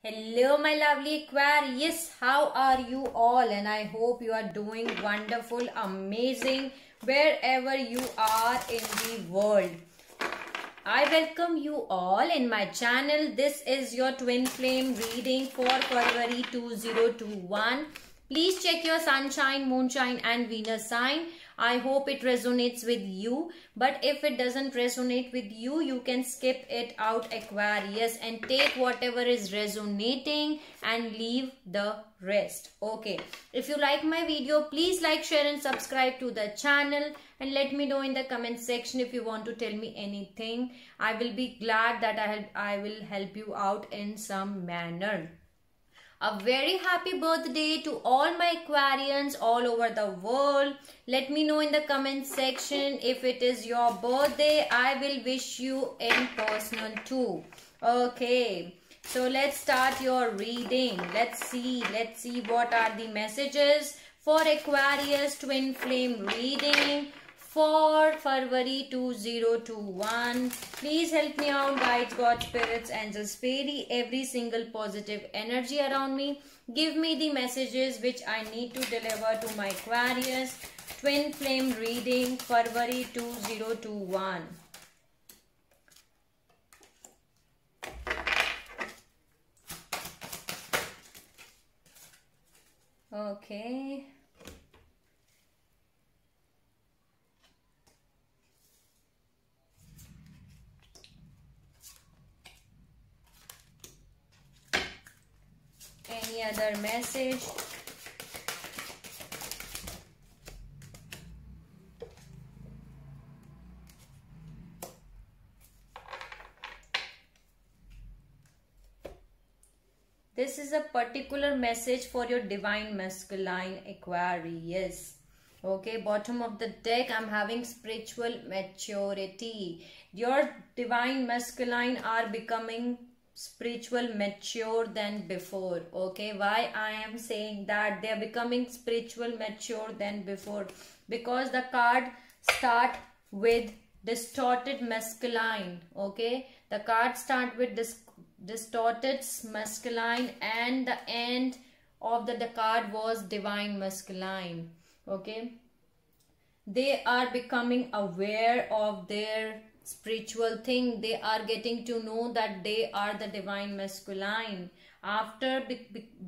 Hello my lovely Aquarius, how are you all? And I hope you are doing wonderful, amazing wherever you are in the world. I welcome you all in my channel. This is your twin flame reading for February 2021. Please check your sunshine, moonshine and Venus sign. I hope it resonates with you. But if it doesn't resonate with you, you can skip it out, Aquarius, and take whatever is resonating and leave the rest. Okay. If you like my video, please like, share and subscribe to the channel. And let me know in the comment section if you want to tell me anything. I will be glad that I will help you out in some manner. A very happy birthday to all my Aquarians all over the world. Let me know in the comment section if it is your birthday. I will wish you in personal too. Okay. So let's start your reading. Let's see what are the messages for Aquarius twin flame reading for February 2021. Please help me out, guides, God, spirits, angels, fairy, every single positive energy around me. Give me the messages which I need to deliver to my Aquarius twin flame reading February 2021. Okay. Any other message? This is a particular message for your divine masculine Aquarius. Okay, bottom of the deck, I'm having spiritual maturity. Your divine masculine are becoming spiritual mature than before. Okay, why I am saying that they are becoming spiritual mature than before? Because the card start with distorted masculine. Okay, the card start with distorted masculine and the end of the card was divine masculine. Okay, they are becoming aware of their spiritual thing. They are getting to know that they are the divine masculine.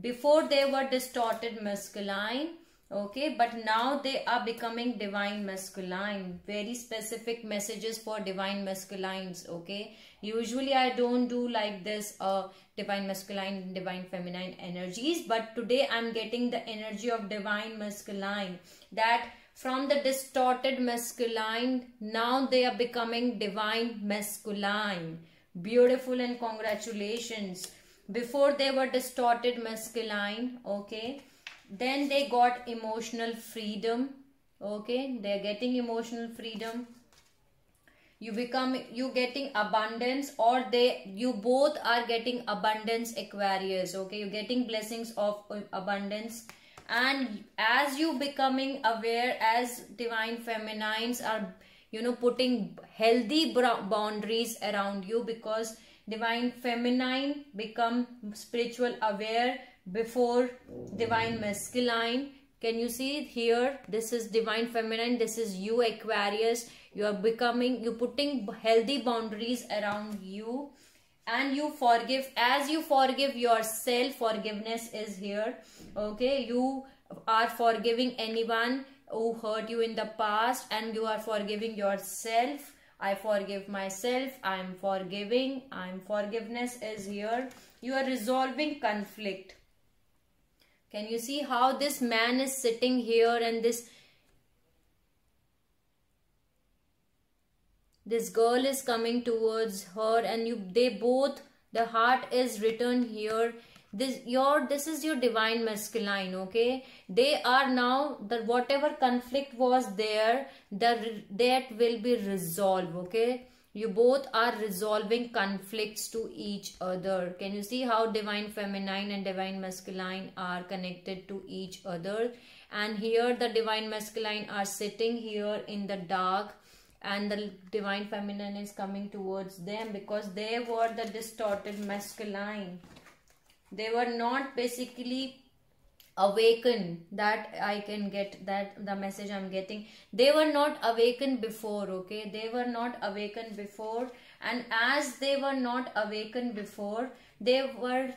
Before they were distorted masculine. Okay, but now they are becoming divine masculine. Very specific messages for divine masculines. Okay, usually I don't do like this divine masculine and divine feminine energies, but today I'm getting the energy of divine masculine, that from the distorted masculine, now they are becoming divine masculine. Beautiful and congratulations. Before they were distorted masculine, okay. Then they got emotional freedom, okay. They are getting emotional freedom. You getting abundance, or you both are getting abundance, Aquarius. Okay, you're getting blessings of abundance. And as you becoming aware, as divine feminines are, putting healthy boundaries around you, because divine feminine become spiritual aware before divine masculine. Can you see it here? This is divine feminine. This is you, Aquarius. You are putting healthy boundaries around you. And you forgive. As you forgive yourself, forgiveness is here. Okay, you are forgiving anyone who hurt you in the past, and you are forgiving yourself. I forgive myself. I am forgiving. Forgiveness is here. You are resolving conflict. Can you see how this man is sitting here, and this girl is coming towards her, and the heart is written here. This is your divine masculine. Okay, they are now, that whatever conflict was there, that will be resolved. Okay, you both are resolving conflicts to each other. Can you see how divine feminine and divine masculine are connected to each other? And here the divine masculine are sitting here in the dark, and the divine feminine is coming towards them, because they were the distorted masculine. They were not basically awakened. That I can get, that the message I'm getting. They were not awakened before, okay? They were not awakened before, and as they were not awakened before, they were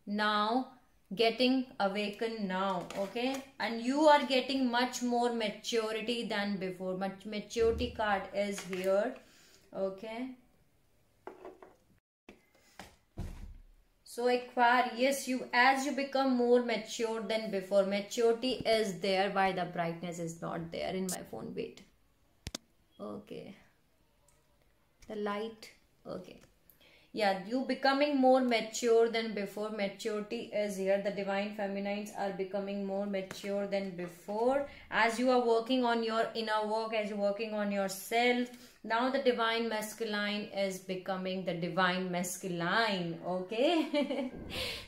now getting awakened now, okay? And you are getting much more maturity than before. Maturity card is here, okay? So Aquarius, as you become more mature than before, maturity is there. Why the brightness is not there in my phone? Wait. Okay. The light. Okay. Yeah, you becoming more mature than before. Maturity is here. The divine feminines are becoming more mature than before. As you are working on your inner work, as you're working on yourself, now the divine masculine is becoming the divine masculine, okay?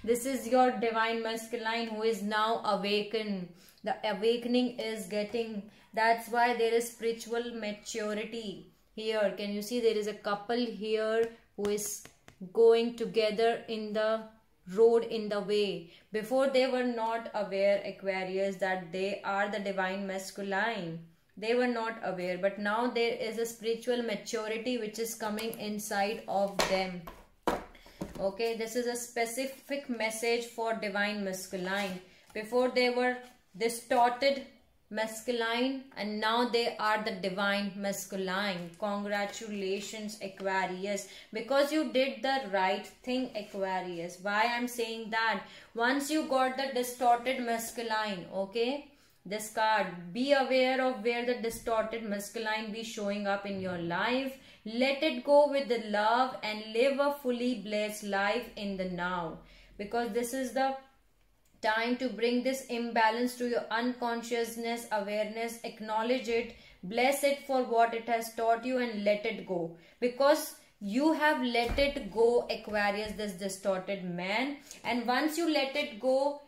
This is your divine masculine who is now awakened. The awakening is getting, that's why there is spiritual maturity here. Can you see there is a couple here who is going together in the road, in the way. Before they were not aware, Aquarius, that they are the divine masculine. They were not aware, but now there is a spiritual maturity which is coming inside of them. Okay, this is a specific message for divine masculine. Before they were distorted masculine, and now they are the divine masculine. Congratulations, Aquarius, because you did the right thing, Aquarius. Why I'm saying that? Once you got the distorted masculine, okay, this card, be aware of where the distorted masculine be showing up in your life. Let it go with the love and live a fully blessed life in the now, because this is the time to bring this imbalance to your unconsciousness awareness. Acknowledge it, bless it for what it has taught you, and let it go, because you have let it go, Aquarius, this distorted man. And once you let it go,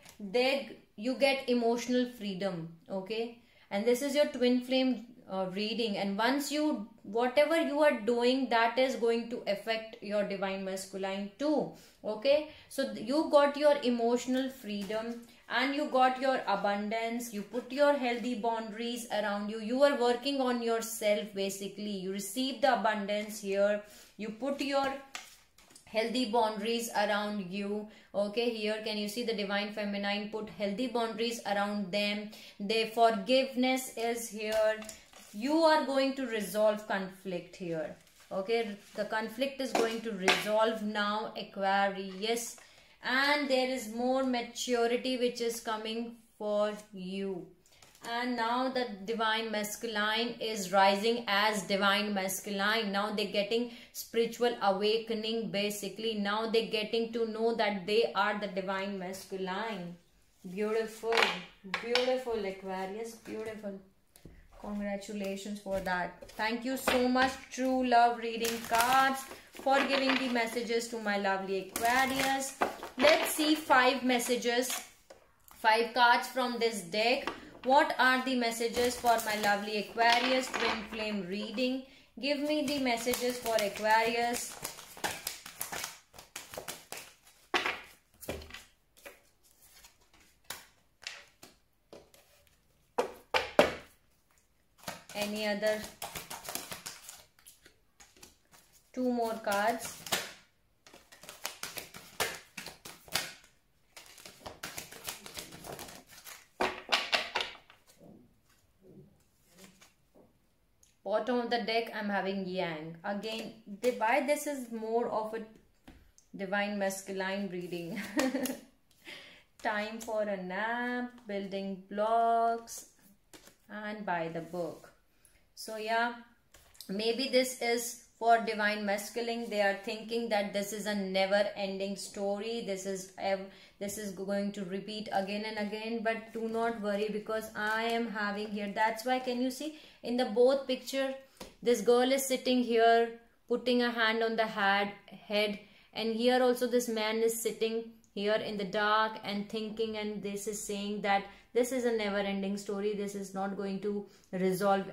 you get emotional freedom, okay? And this is your twin flame reading, and once you, whatever you are doing, that is going to affect your divine masculine too, okay? So you got your emotional freedom and you got your abundance. You put your healthy boundaries around you. You are working on yourself, basically. You receive the abundance here. You put your healthy boundaries around you, okay? Here can you see the divine feminine put healthy boundaries around them. Their forgiveness is here. You are going to resolve conflict here, okay? The conflict is going to resolve now, Aquarius, and there is more maturity which is coming for you. And now the divine masculine is rising as divine masculine. Now they're getting spiritual awakening, basically. Now they're getting to know that they are the divine masculine. Beautiful, beautiful, Aquarius, beautiful. Congratulations for that. Thank you so much, True Love Reading cards, for giving the messages to my lovely Aquarius. Let's see 5 messages, 5 cards from this deck. What are the messages for my lovely Aquarius twin flame reading? Give me the messages for Aquarius. Any other? 2 more cards. Bottom of the deck, I'm having Yang. Again, why this is more of a divine masculine reading. Time for a nap, building blocks, and buy the book. So yeah, maybe this is for divine masculine. They are thinking that this is a never ending story. This is going to repeat again and again, but do not worry, because I am having here. That's why, can you see in the both picture, this girl is sitting here putting a hand on the head, and here also this man is sitting here in the dark and thinking, and this is saying that this is a never ending story. This is not going to resolve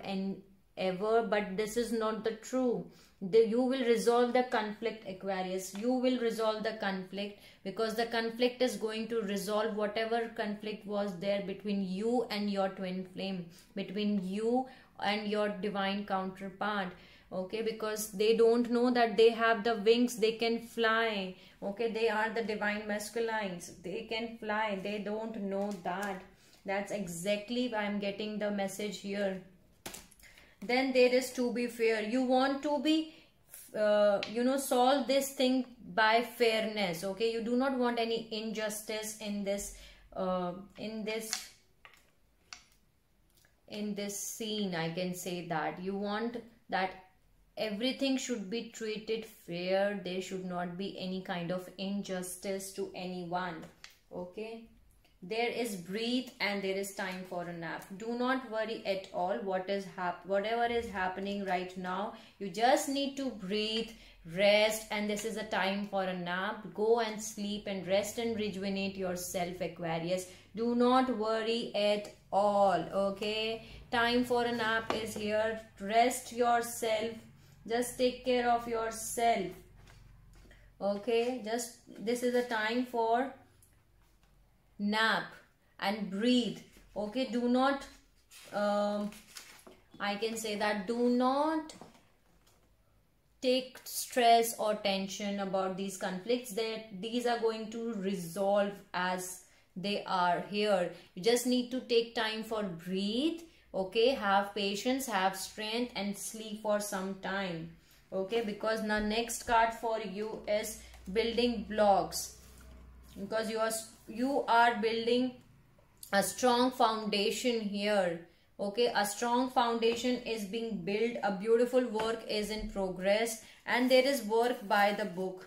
ever, but this is not the true. You will resolve the conflict, Aquarius. You will resolve the conflict, because the conflict is going to resolve whatever conflict was there between you and your twin flame, between you and your divine counterpart. Okay, because they don't know that they have the wings, they can fly. Okay, they are the divine masculines, they can fly. They don't know that. That's exactly why I'm getting the message here. Then there is to be fair. You want to be solve this thing by fairness. Okay, you do not want any injustice in this scene. I can say that you want that everything should be treated fair. There should not be any kind of injustice to anyone. Okay, there is breathe and there is time for a nap. Do not worry at all whatever is happening right now. You just need to breathe, rest, and this is a time for a nap. Go and sleep and rest and rejuvenate yourself, Aquarius. Do not worry at all. Okay, time for a nap is here. Rest yourself, just take care of yourself. Okay, this is a time for nap and breathe. Okay, do not I can say that do not take stress or tension about these conflicts. That these are going to resolve as they are here. You just need to take time for breathe. Okay, have patience, have strength, and sleep for some time. Okay, because the next card for you is building blocks, because you are building a strong foundation here. Okay, a strong foundation is being built. A beautiful work is in progress, and there is work by the book.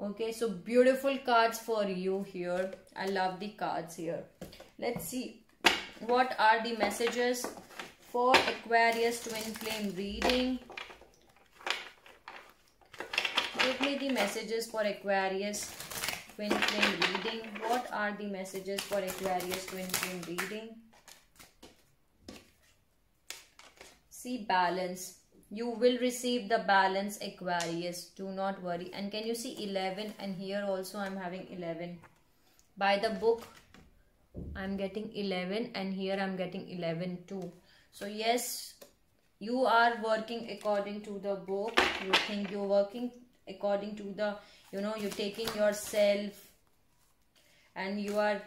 Okay, so beautiful cards for you here. I love the cards here. Let's see what are the messages for Aquarius twin flame reading. Give me the messages for Aquarius twin flame reading. What are the messages for Aquarius twin flame reading? See, balance. You will receive the balance, Aquarius. Do not worry. And can you see 11? And here also I'm having 11. By the book, I'm getting 11, and here I'm getting 11 too. So yes, you are working according to the book. You think you're working according to the, you're taking yourself and you are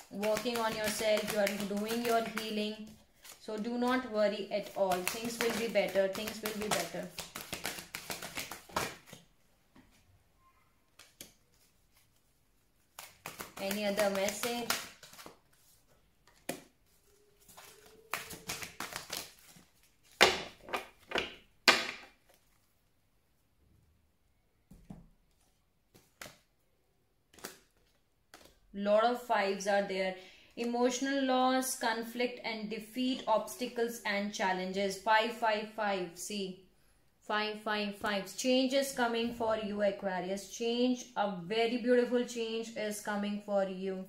working on yourself. You are doing your healing. So do not worry at all. Things will be better. Things will be better. Any other message? Lot of fives are there. Emotional loss, conflict and defeat, obstacles and challenges. 5, 5, 5. See, 5, 5, 5. Change is coming for you, Aquarius. Change, a very beautiful change is coming for you.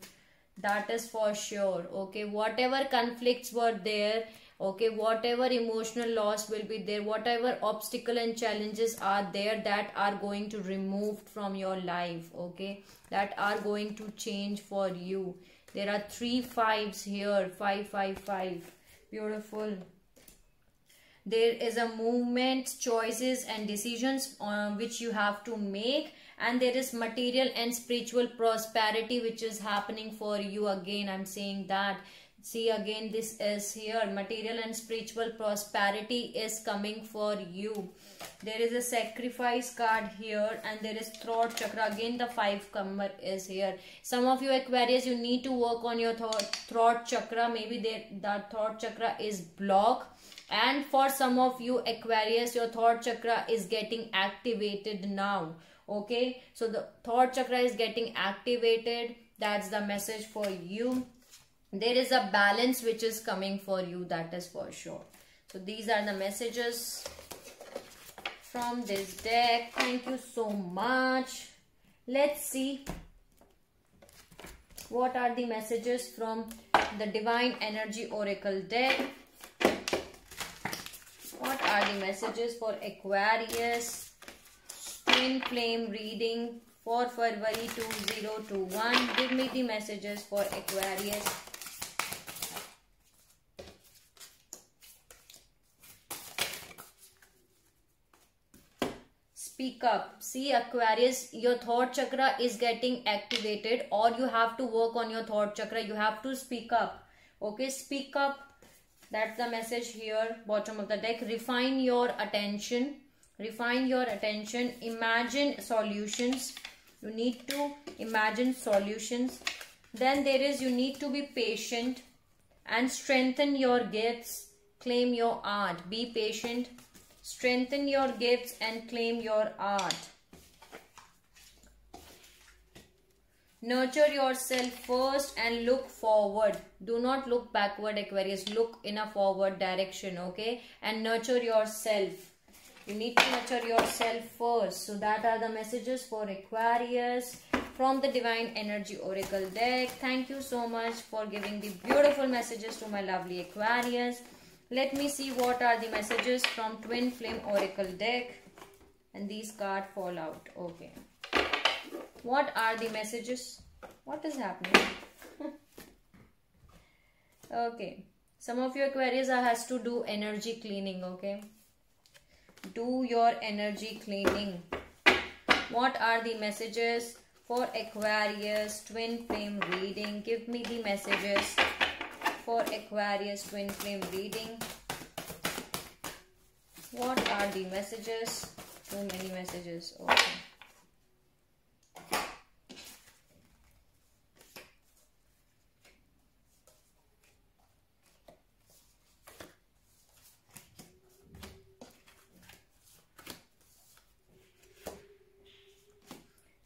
That is for sure. Okay, whatever conflicts were there, okay, whatever emotional loss will be there, whatever obstacle and challenges are there, that are going to removed from your life. Okay, that are going to change for you. There are 3 5s here. 5, 5, 5. Beautiful. There is a movement, choices and decisions which you have to make, and there is material and spiritual prosperity which is happening for you. Again, I'm saying that. See, again, this is here. Material and spiritual prosperity is coming for you. There is a sacrifice card here, and there is throat chakra. Again, the 5 comer is here. Some of you, Aquarius, you need to work on your throat chakra. Maybe that throat chakra is blocked. And for some of you, Aquarius, your throat chakra is getting activated now. Okay, so the throat chakra is getting activated. That's the message for you. There is a balance which is coming for you, that is for sure. So these are the messages from this deck. Thank you so much. Let's see what are the messages from the Divine Energy Oracle deck What are the messages for Aquarius twin flame reading for February 2021? Give me the messages for Aquarius. Speak up. See, Aquarius, your thought chakra is getting activated, or you have to work on your thought chakra. You have to speak up. Okay, speak up. That's the message here, bottom of the deck. Refine your attention. Refine your attention. Imagine solutions. You need to imagine solutions. Then there is, you need to be patient and strengthen your gifts. Claim your art. Be patient. Strengthen your gifts and claim your art. Nurture yourself first and look forward. Do not look backward, Aquarius. Look in a forward direction, okay? And nurture yourself. You need to nurture yourself first. So that are the messages for Aquarius from the Divine Energy Oracle deck. Thank you so much for giving the beautiful messages to my lovely Aquarius. Let me see what are the messages from Twin Flame Oracle deck. And these cards fall out. Okay. What are the messages? What is happening? Okay. Some of your Aquarius has to do energy cleaning, okay? Do your energy cleaning. What are the messages for Aquarius Twin Flame reading? Give me the messages for Aquarius Twin Flame reading. What are the messages? Too many messages. Okay.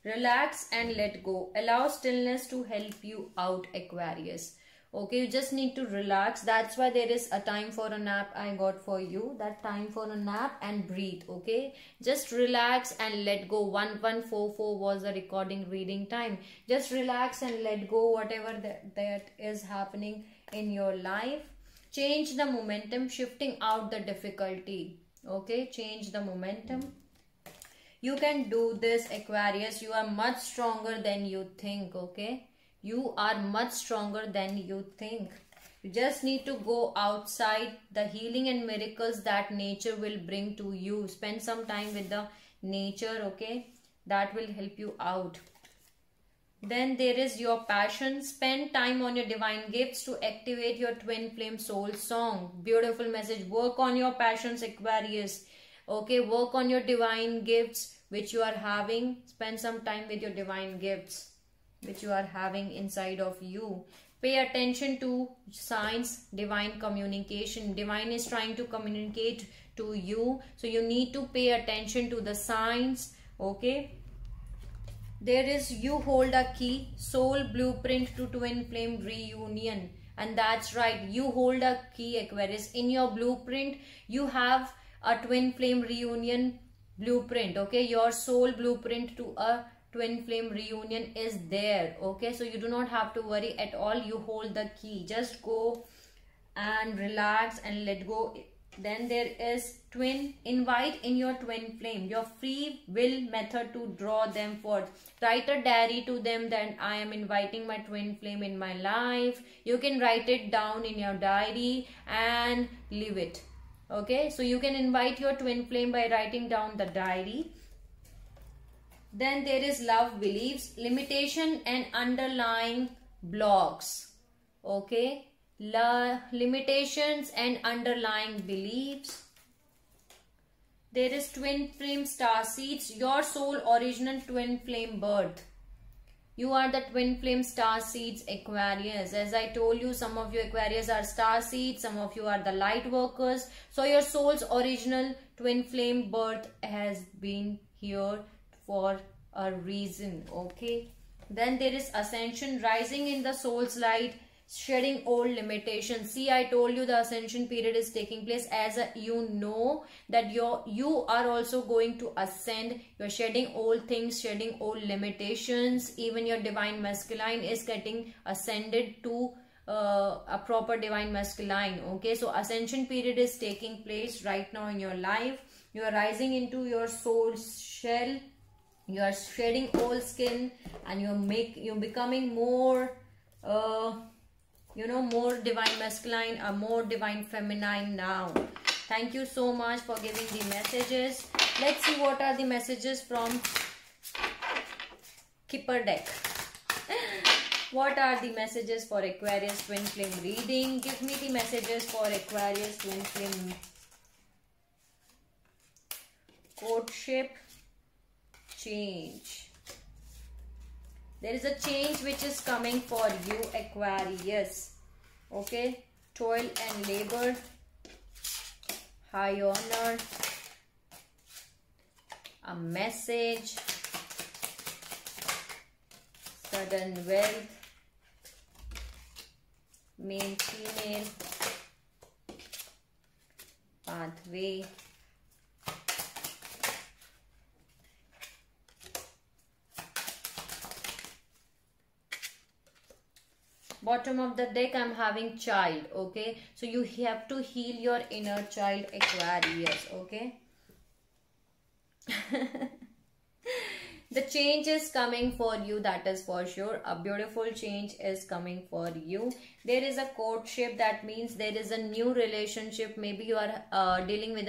Relax and let go. Allow stillness to help you out, Aquarius. Okay, you just need to relax. That's why there is a time for a nap I got for you. That time for a nap and breathe, okay? Just relax and let go. 1144 was the recording reading time. Just relax and let go whatever that is happening in your life. Change the momentum, shifting out the difficulty. Okay, change the momentum. You can do this, Aquarius. You are much stronger than you think, okay? You are much stronger than you think. You just need to go outside. The healing and miracles that nature will bring to you. Spend some time with the nature, okay? That will help you out. Then there is your passion. Spend time on your divine gifts to activate your twin flame soul song. Beautiful message. Work on your passions, Aquarius. Okay, work on your divine gifts which you are having. Spend some time with your divine gifts which you are having inside of you. Pay attention to signs, divine communication. Divine is trying to communicate to you. So you need to pay attention to the signs. Okay. There is, you hold a key, soul blueprint to twin flame reunion. And that's right. You hold a key, Aquarius. In your blueprint, you have a twin flame reunion blueprint. Okay. Your soul blueprint to a twin flame reunion is there. Okay, so you do not have to worry at all. You hold the key. Just go and relax and let go. Then there is twin. Invite in your twin flame, your free will method to draw them forth. Write a diary to them that I am inviting my twin flame in my life. You can write it down in your diary and leave it. Okay, so you can invite your twin flame by writing down the diary. Then there is love beliefs, limitation and underlying blocks. Okay. Limitations and underlying beliefs. There is twin flame star seeds, your soul original twin flame birth. You are the twin flame star seeds, Aquarius. As I told you, some of you Aquarius are star seeds, some of you are the light workers. So your soul's original twin flame birth has been here for a reason. Okay. Then there is ascension, rising in the soul's light, shedding old limitations. See, I told you the ascension period is taking place. As you know that you are also going to ascend. You're shedding old things, shedding old limitations. Even your divine masculine is getting ascended to a proper divine masculine. Okay, so ascension period is taking place right now in your life. You are rising into your soul shell. You are shedding old skin, and you're becoming more more divine masculine or more divine feminine now. Thank you so much for giving the messages. Let's see what are the messages from Kipper deck. What are the messages for Aquarius twin flame reading? Give me the messages for Aquarius twin flame courtship. Change. There is a change which is coming for you, Aquarius. Okay, toil and labor, high honor, a message, sudden wealth, male, female, pathway, bottom of the deck I'm having child. Okay, so you have to heal your inner child, Aquarius. Okay. The change is coming for you, that is for sure. A beautiful change is coming for you. There is a courtship, that means there is a new relationship. Maybe you are dealing with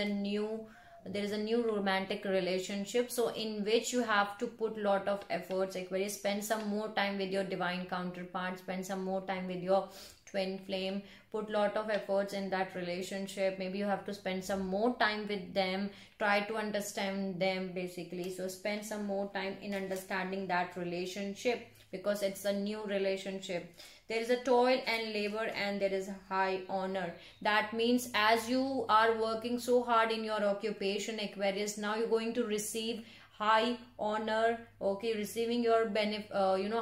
there is a new romantic relationship, so in which you have to put lot of efforts, Aquarius. Spend some more time with your divine counterpart, spend some more time with your twin flame, put lot of efforts in that relationship. Maybe you have to spend some more time with them, try to understand them basically. So spend some more time in understanding that relationship, because it's a new relationship. There is a toil and labor, and there is high honor. That means as you are working so hard in your occupation, Aquarius, now you're going to receive high honor. Okay, receiving your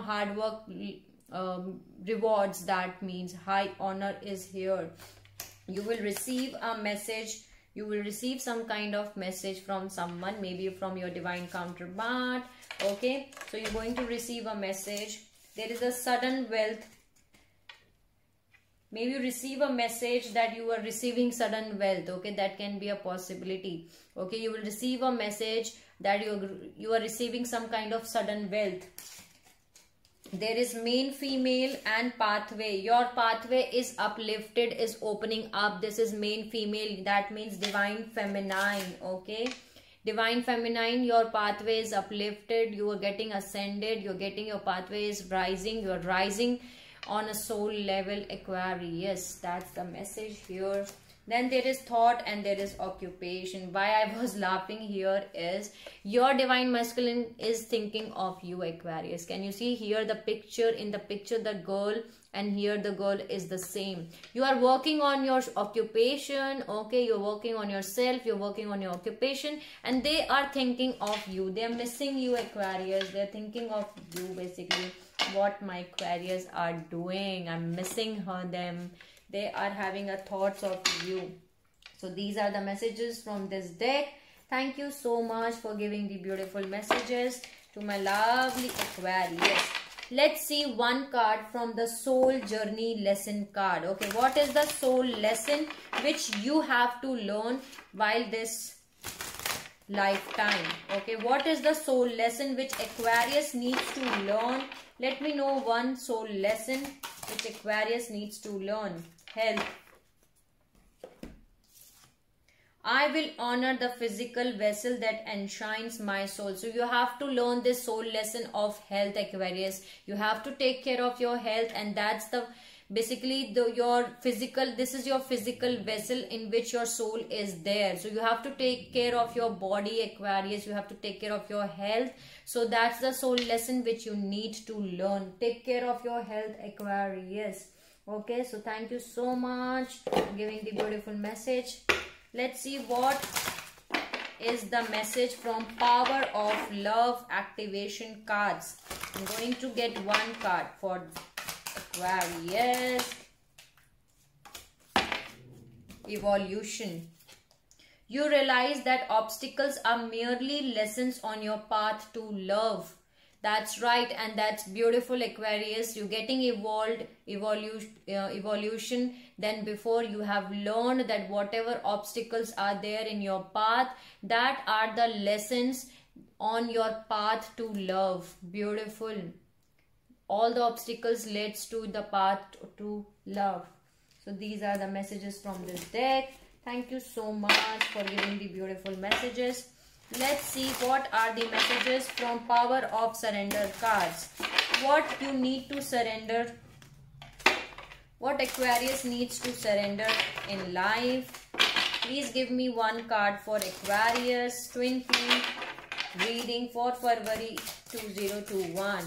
hard work rewards. That means high honor is here. You will receive a message. You will receive some kind of message from someone, maybe from your divine counterpart. Okay, so you're going to receive a message. There is a sudden wealth. Maybe you receive a message that you are receiving sudden wealth. Okay, that can be a possibility. Okay, you will receive a message that you are receiving some kind of sudden wealth. There is male, female and pathway. Your pathway is uplifted, is opening up. This is male, female. That means divine feminine. Okay, divine feminine, your pathway is uplifted. You are getting ascended. You're getting your pathway is rising. You are rising on a soul level, Aquarius. That's the message here. Then there is thought and there is occupation. Why I was laughing here is your divine masculine is thinking of you, Aquarius. Can you see here the picture? In the picture the girl, and here the girl is the same. You are working on your occupation. Okay, you're working on yourself, you're working on your occupation, and they are thinking of you. They are missing you, Aquarius. They're thinking of you basically. What my Aquarius are doing, I'm missing them. They are having a thoughts of you. So these are the messages from this deck. Thank you so much for giving the beautiful messages to my lovely Aquarius. Let's see one card from the soul journey lesson card. Okay, what is the soul lesson which you have to learn while this lifetime? Okay, what is the soul lesson which Aquarius needs to learn? Let me know one soul lesson which Aquarius needs to learn. Health. I will honor the physical vessel that enshrines my soul. So you have to learn this soul lesson of health, Aquarius. You have to take care of your health, and that's the basically your physical, this is your physical vessel in which your soul is there. So you have to take care of your body, Aquarius. You have to take care of your health. So that's the soul lesson which you need to learn. Take care of your health, Aquarius. Okay, so thank you so much for giving the beautiful message. Let's see what is the message from Power of Love activation cards. I'm going to get one card for Aquarius. Evolution. You realize that obstacles are merely lessons on your path to love. That's right, and that's beautiful, Aquarius. You're getting evolution. Then before you have learned that whatever obstacles are there in your path, that are the lessons on your path to love. Beautiful. All the obstacles leads to the path to love. So these are the messages from this deck. Thank you so much for giving the beautiful messages. Let's see what are the messages from Power of Surrender cards. What you need to surrender. What Aquarius needs to surrender in life. Please give me one card for Aquarius. Twin Flame reading for February 2021.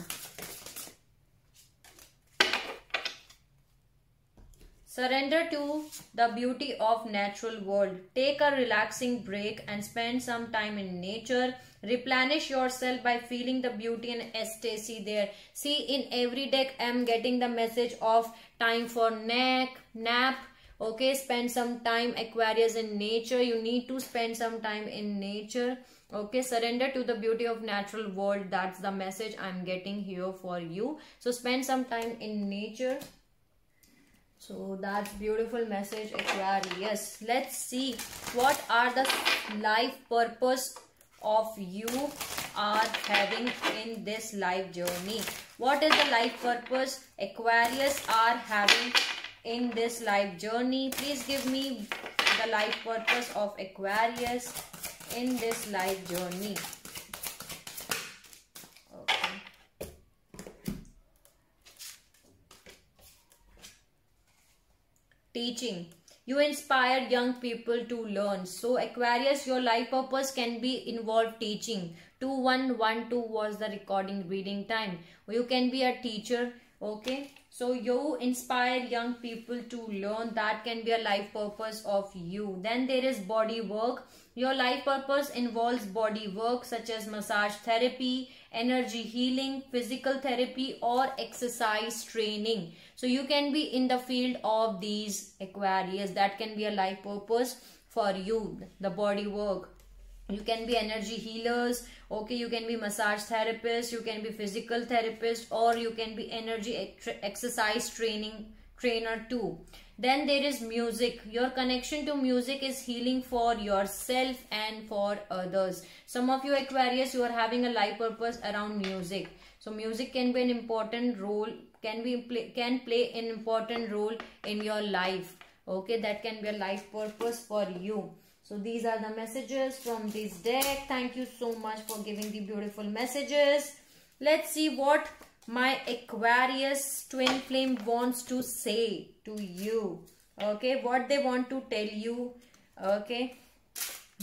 Surrender to the beauty of natural world. Take a relaxing break and spend some time in nature. Replenish yourself by feeling the beauty and ecstasy there. See, in every deck I am getting the message of time for nap. Okay, spend some time, Aquarius, in nature. You need to spend some time in nature. Okay, surrender to the beauty of natural world. That's the message I'm getting here for you. So spend some time in nature. So that's beautiful message, Aquarius. Let's see what are the life purpose of you are having in this life journey. What is the life purpose Aquarius are having in this life journey? Please give me the life purpose of Aquarius in this life journey. Teaching. You inspire young people to learn. So Aquarius, your life purpose can be involved teaching. 2112 was the recording reading time. You can be a teacher. Okay. So you inspire young people to learn. That can be a life purpose of you. Then there is body work. Your life purpose involves body work such as massage therapy, energy healing, physical therapy or exercise training. So you can be in the field of these, Aquarius. That can be a life purpose for you, the body work. You can be energy healers, okay, you can be massage therapist, you can be physical therapist, or you can be energy exercise trainer too. Then there is music. Your connection to music is healing for yourself and for others. Some of you, Aquarius, you are having a life purpose around music. So music can be an important role, can play an important role in your life. Okay, that can be a life purpose for you. So these are the messages from this deck. Thank you so much for giving the beautiful messages. Let's see what my Aquarius twin flame wants to say to you. Okay, what they want to tell you. Okay,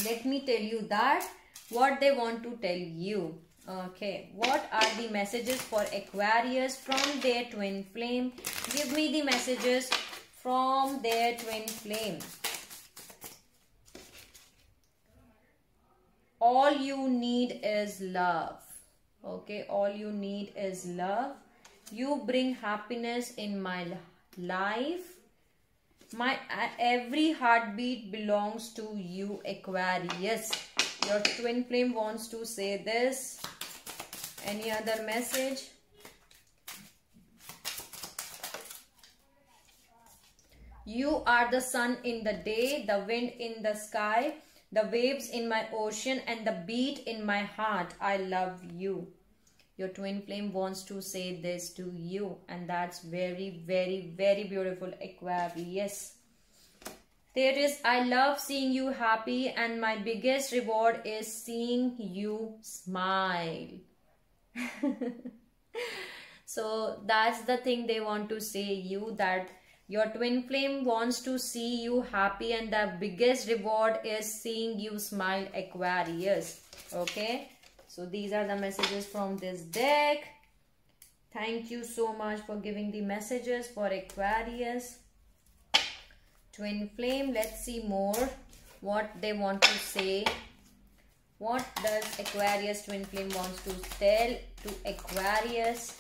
let me tell you that what they want to tell you. Okay, what are the messages for Aquarius from their twin flame? Give me the messages from their twin flame. All you need is love. Okay, all you need is love. You bring happiness in my life. My every heartbeat belongs to you, Aquarius. Your twin flame wants to say this. Any other message? You are the sun in the day, the wind in the sky, the waves in my ocean, and the beat in my heart. I love you. Your twin flame wants to say this to you, and that's very, very, very beautiful, Aquarius. There is, I love seeing you happy, and my biggest reward is seeing you smile. So that's the thing they want to say you, that your twin flame wants to see you happy, and the biggest reward is seeing you smile, Aquarius. Okay, so these are the messages from this deck. Thank you so much for giving the messages for Aquarius twin flame. Let's see more what they want to say. What does Aquarius twin flame wants to tell to Aquarius?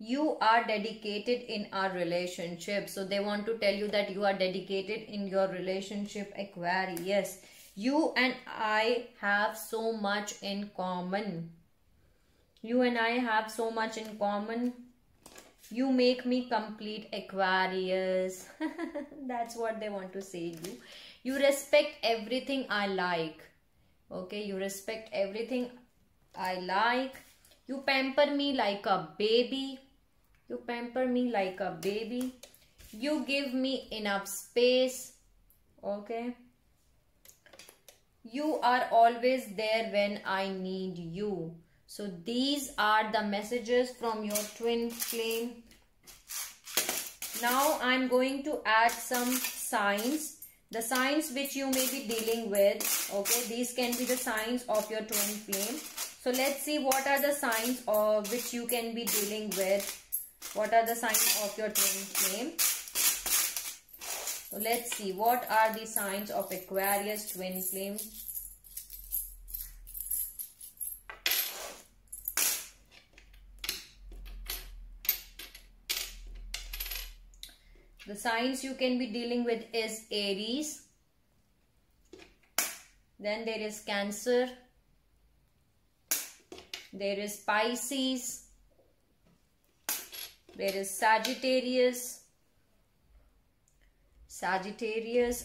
you are dedicated in our relationship. So they want to tell you that you are dedicated in your relationship, Aquarius. You and I have so much in common. You and I have so much in common. You make me complete, Aquarius. That's what they want to say to you. You respect everything I like. Okay, you respect everything I like. You pamper me like a baby. You pamper me like a baby. You give me enough space. Okay. You are always there when I need you. So these are the messages from your twin flame. Now I'm going to add some signs. The signs which you may be dealing with. Okay. These can be the signs of your twin flame. So let's see what are the signs of which you can be dealing with. What are the signs of your twin flame? So let's see what are the signs of Aquarius twin flame. The signs you can be dealing with is Aries. Then there is Cancer. There is Pisces. There is Sagittarius,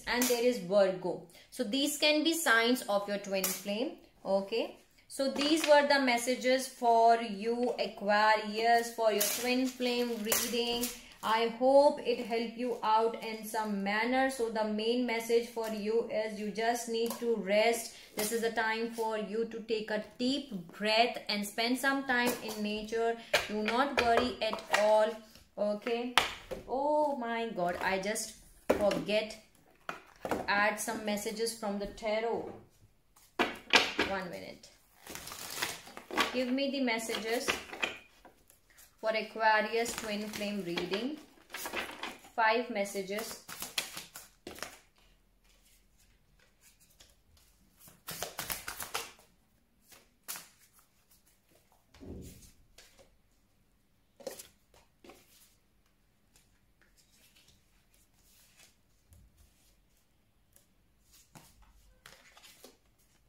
and there is Virgo. So these can be signs of your twin flame. Okay. So these were the messages for you, Aquarius, for your twin flame reading. I hope it helped you out in some manner. So the main message for you is you just need to rest. This is a time for you to take a deep breath and spend some time in nature. Do not worry at all. Okay. Oh my God. I just forget to add some messages from the tarot. 1 minute. Give me the messages for Aquarius twin flame reading. 5 messages.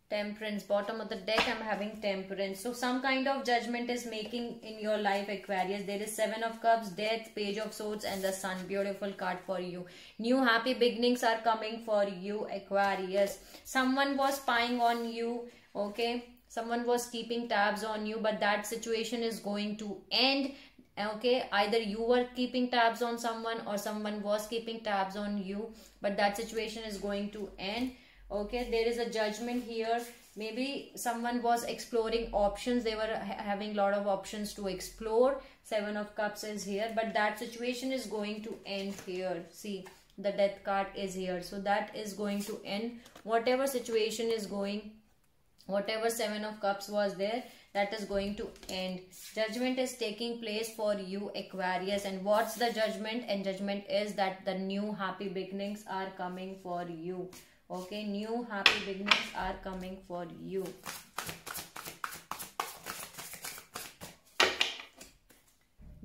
Temperance, bottom of the deck I'm having Temperance. So some kind of judgment is making in your life, Aquarius. There is 7 of Cups, Death, Page of Swords and the Sun. Beautiful card for you. New happy beginnings are coming for you, Aquarius. Someone was spying on you. Okay. Someone was keeping tabs on you, but that situation is going to end. Okay, either you were keeping tabs on someone or someone was keeping tabs on you, but that situation is going to end. Okay, there is a judgment here. Maybe someone was exploring options. They were having a lot of options to explore. 7 of Cups is here, but that situation is going to end here. See, the Death card is here. So that is going to end. Whatever situation is going, whatever 7 of Cups was there, that is going to end. Judgment is taking place for you, Aquarius. And what's the judgment? And judgment is that the new happy beginnings are coming for you. Okay, new happy beginnings are coming for you.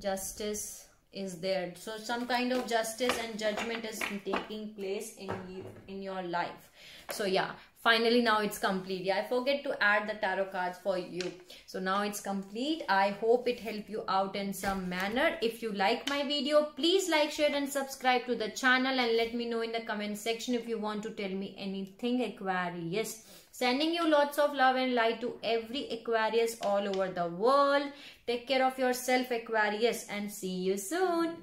Justice is there. So some kind of justice and judgment is taking place in your life. So yeah, finally now it's complete. Yeah, I forget to add the tarot cards for you. So now it's complete. I hope it helped you out in some manner. If you like my video, please like, share and subscribe to the channel, and let me know in the comment section if you want to tell me anything, Aquarius. Sending you lots of love and light to every Aquarius all over the world. Take care of yourself, Aquarius, and see you soon.